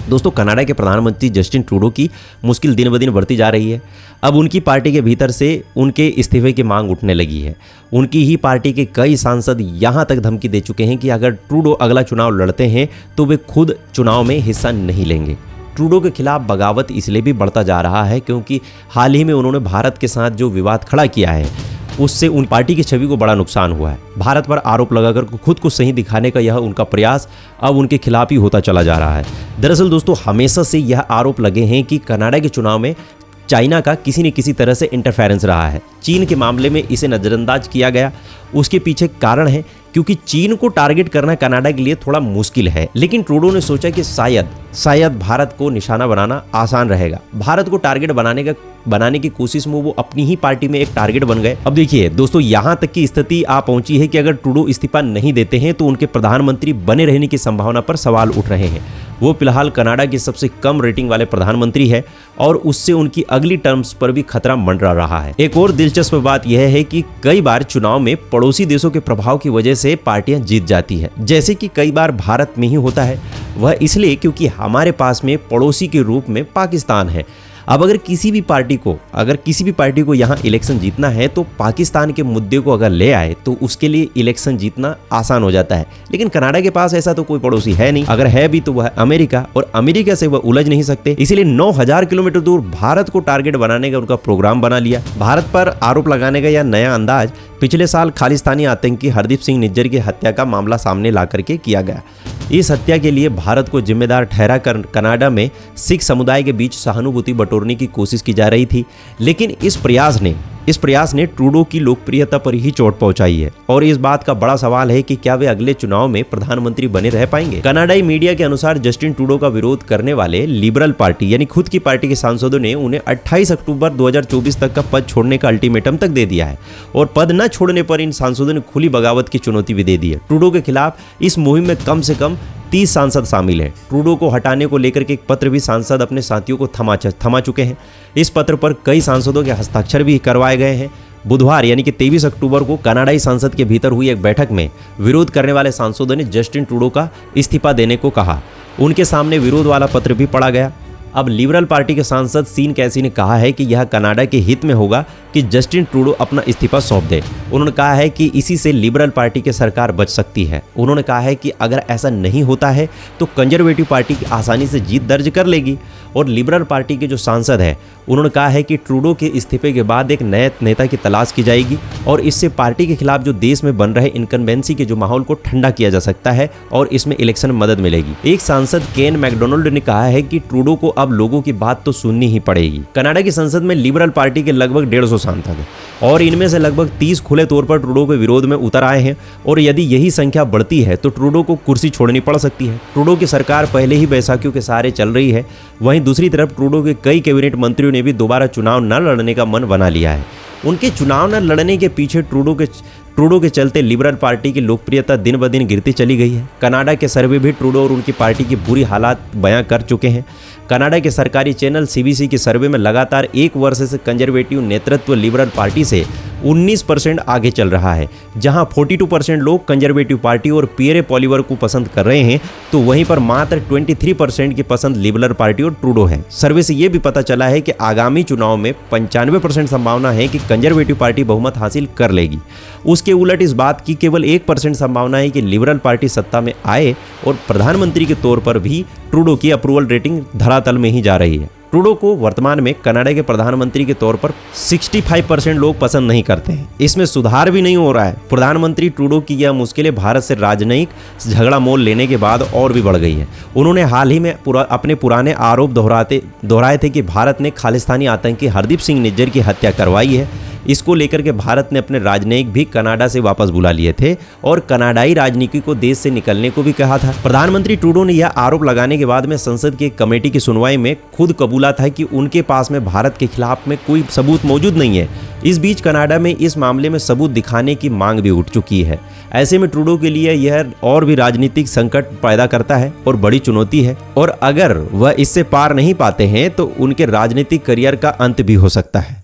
दोस्तों, कनाडा के प्रधानमंत्री जस्टिन ट्रूडो की मुश्किल दिन ब दिन बढ़ती जा रही है। अब उनकी पार्टी के भीतर से उनके इस्तीफे की मांग उठने लगी है। उनकी ही पार्टी के कई सांसद यहाँ तक धमकी दे चुके हैं कि अगर ट्रूडो अगला चुनाव लड़ते हैं तो वे खुद चुनाव में हिस्सा नहीं लेंगे। ट्रूडो के खिलाफ बगावत इसलिए भी बढ़ता जा रहा है क्योंकि हाल ही में उन्होंने भारत के साथ जो विवाद खड़ा किया है उससे उन पार्टी की छवि को बड़ा नुकसान हुआ है। भारत पर आरोप लगाकर खुद को सही दिखाने का यह उनका प्रयास अब उनके खिलाफ ही होता चला जा रहा है। दरअसल दोस्तों, हमेशा से यह आरोप लगे हैं कि कनाडा के चुनाव में चाइना का किसी न किसी तरह से इंटरफेरेंस रहा है। चीन के मामले में इसे नज़रअंदाज किया गया। उसके पीछे कारण है क्योंकि चीन को टारगेट करना कनाडा के लिए थोड़ा मुश्किल है, लेकिन ट्रूडो ने सोचा कि शायद भारत को निशाना बनाना आसान रहेगा। भारत को टारगेट बनाने की कोशिश में वो अपनी ही पार्टी में एक टारगेट बन गए। अब देखिए दोस्तों, यहाँ तक की स्थिति आ पहुंची है कि अगर ट्रूडो इस्तीफा नहीं देते हैं तो उनके प्रधानमंत्री बने रहने की संभावना पर सवाल उठ रहे हैं। वो फिलहाल कनाडा के सबसे कम रेटिंग वाले प्रधानमंत्री है और उससे उनकी अगली टर्म्स पर भी खतरा मंडरा रहा है। एक और दिलचस्प बात यह है कि कई बार चुनाव में पड़ोसी देशों के प्रभाव की वजह से पार्टियां जीत जाती है, जैसे कि कई बार भारत में ही होता है। वह इसलिए क्योंकि हमारे पास में पड़ोसी के रूप में पाकिस्तान है। अब अगर किसी भी पार्टी को यहाँ इलेक्शन जीतना है तो पाकिस्तान के मुद्दे को अगर ले आए तो उसके लिए इलेक्शन जीतना आसान हो जाता है। लेकिन कनाडा के पास ऐसा तो कोई पड़ोसी है नहीं, अगर है भी तो वह अमेरिका, और अमेरिका से वह उलझ नहीं सकते। इसीलिए 9000 किलोमीटर दूर भारत को टारगेट बनाने का उनका प्रोग्राम बना लिया। भारत पर आरोप लगाने का यह नया अंदाज पिछले साल खालिस्तानी आतंकी हरदीप सिंह निज्जर की हत्या का मामला सामने ला करके किया गया। इस हत्या के लिए भारत को जिम्मेदार ठहरा कर कनाडा में सिख समुदाय के बीच सहानुभूति बटोरने की कोशिश की जा रही थी, लेकिन इस प्रयास ने ट्रूडो की लोकप्रियता पर ही चोट पहुंचाई है और इस बात का बड़ा सवाल है कि क्या वे अगले चुनाव में प्रधानमंत्री बने रह पाएंगे। कनाडाई मीडिया के अनुसार जस्टिन ट्रूडो का विरोध करने वाले लिबरल पार्टी यानी खुद की पार्टी के सांसदों ने उन्हें 28 अक्टूबर 2024 तक का पद छोड़ने का अल्टीमेटम तक दे दिया है और पद न छोड़ने पर इन सांसदों ने खुली बगावत की चुनौती भी दे दी है। ट्रूडो के खिलाफ इस मुहिम में कम से कम 30 सांसद शामिल हैं। ट्रूडो को हटाने को लेकर के एक पत्र भी सांसद अपने साथियों को थमा चुके हैं। इस पत्र पर कई सांसदों के हस्ताक्षर भी करवाए गए हैं। बुधवार यानी कि 23 अक्टूबर को कनाडाई संसद के भीतर हुई एक बैठक में विरोध करने वाले सांसदों ने जस्टिन ट्रूडो का इस्तीफा देने को कहा। उनके सामने विरोध वाला पत्र भी पढ़ा गया। अब लिबरल पार्टी के सांसद सीन कैसी ने कहा है कि यह कनाडा के हित में होगा कि जस्टिन ट्रूडो अपना इस्तीफा सौंप दे। उन्होंने कहा है कि इसी से लिबरल पार्टी की सरकार बच सकती है। उन्होंने कहा है कि अगर ऐसा नहीं होता है तो कंजर्वेटिव पार्टी आसानी से जीत दर्ज कर लेगी। और लिबरल पार्टी के जो सांसद है उन्होंने कहा है कि ट्रूडो के इस्तीफे के बाद एक नए नेता की तलाश की जाएगी और इससे पार्टी के खिलाफ जो देश में बन रहे इनकम्बेंसी के जो माहौल को ठंडा किया जा सकता है और इसमें इलेक्शन में मदद मिलेगी। एक सांसद केन मैकडोनाल्ड ने कहा है कि ट्रूडो को अब लोगों की बात तो सुननी ही पड़ेगी। कनाडा की संसद में लिबरल पार्टी के लगभग 150 सांसद हैं और इनमें से लगभग 30 खुले तौर पर ट्रूडो के विरोध में उतर आए हैं और यदि यही संख्या बढ़ती है तो ट्रूडो को कुर्सी छोड़नी पड़ सकती है। ट्रूडो की सरकार पहले ही बैसाखियों के सहारे चल रही है। वहीं दूसरी तरफ ट्रूडो के कई कैबिनेट मंत्रियों ने भी दोबारा चुनाव न लड़ने का मन बना लिया है। उनके चुनाव न लड़ने के पीछे ट्रूडो के चलते लिबरल पार्टी की लोकप्रियता दिन ब दिन गिरती चली गई है। कनाडा के सर्वे भी ट्रूडो और उनकी पार्टी की बुरी हालात बयां कर चुके हैं। कनाडा के सरकारी चैनल CBC के सर्वे में लगातार एक वर्ष से कंजर्वेटिव नेतृत्व लिबरल पार्टी से 19% आगे चल रहा है। जहां 42% लोग कंजर्वेटिव पार्टी और पियरे पॉलिवर को पसंद कर रहे हैं तो वहीं पर मात्र 23% की पसंद लिबरल पार्टी और ट्रूडो है। सर्वे से यह भी पता चला है कि आगामी चुनाव में 95% संभावना है कि कंजर्वेटिव पार्टी बहुमत हासिल कर लेगी। उसके उलट इस बात की केवल 1% संभावना है कि लिबरल पार्टी सत्ता में आए और प्रधानमंत्री के तौर पर भी ट्रूडो की अप्रूवल रेटिंग धरातल में ही जा रही है। ट्रूडो को वर्तमान में कनाडा के प्रधानमंत्री के तौर पर 65% लोग पसंद नहीं करते हैं। इसमें सुधार भी नहीं हो रहा है। प्रधानमंत्री ट्रूडो की यह मुश्किलें भारत से राजनयिक झगड़ा मोल लेने के बाद और भी बढ़ गई है। उन्होंने हाल ही में अपने पुराने आरोप दोहराए थे कि भारत ने खालिस्तानी आतंकी हरदीप सिंह निज्जर की हत्या करवाई है। इसको लेकर के भारत ने अपने राजनयिक भी कनाडा से वापस बुला लिए थे और कनाडाई राजनीति को देश से निकलने को भी कहा था। प्रधानमंत्री ट्रूडो ने यह आरोप लगाने के बाद में संसद की कमेटी की सुनवाई में खुद कबूला था कि उनके पास में भारत के खिलाफ में कोई सबूत मौजूद नहीं है। इस बीच कनाडा में इस मामले में सबूत दिखाने की मांग भी उठ चुकी है। ऐसे में ट्रूडो के लिए यह और भी राजनीतिक संकट पैदा करता है और बड़ी चुनौती है और अगर वह इससे पार नहीं पाते हैं तो उनके राजनीतिक करियर का अंत भी हो सकता है।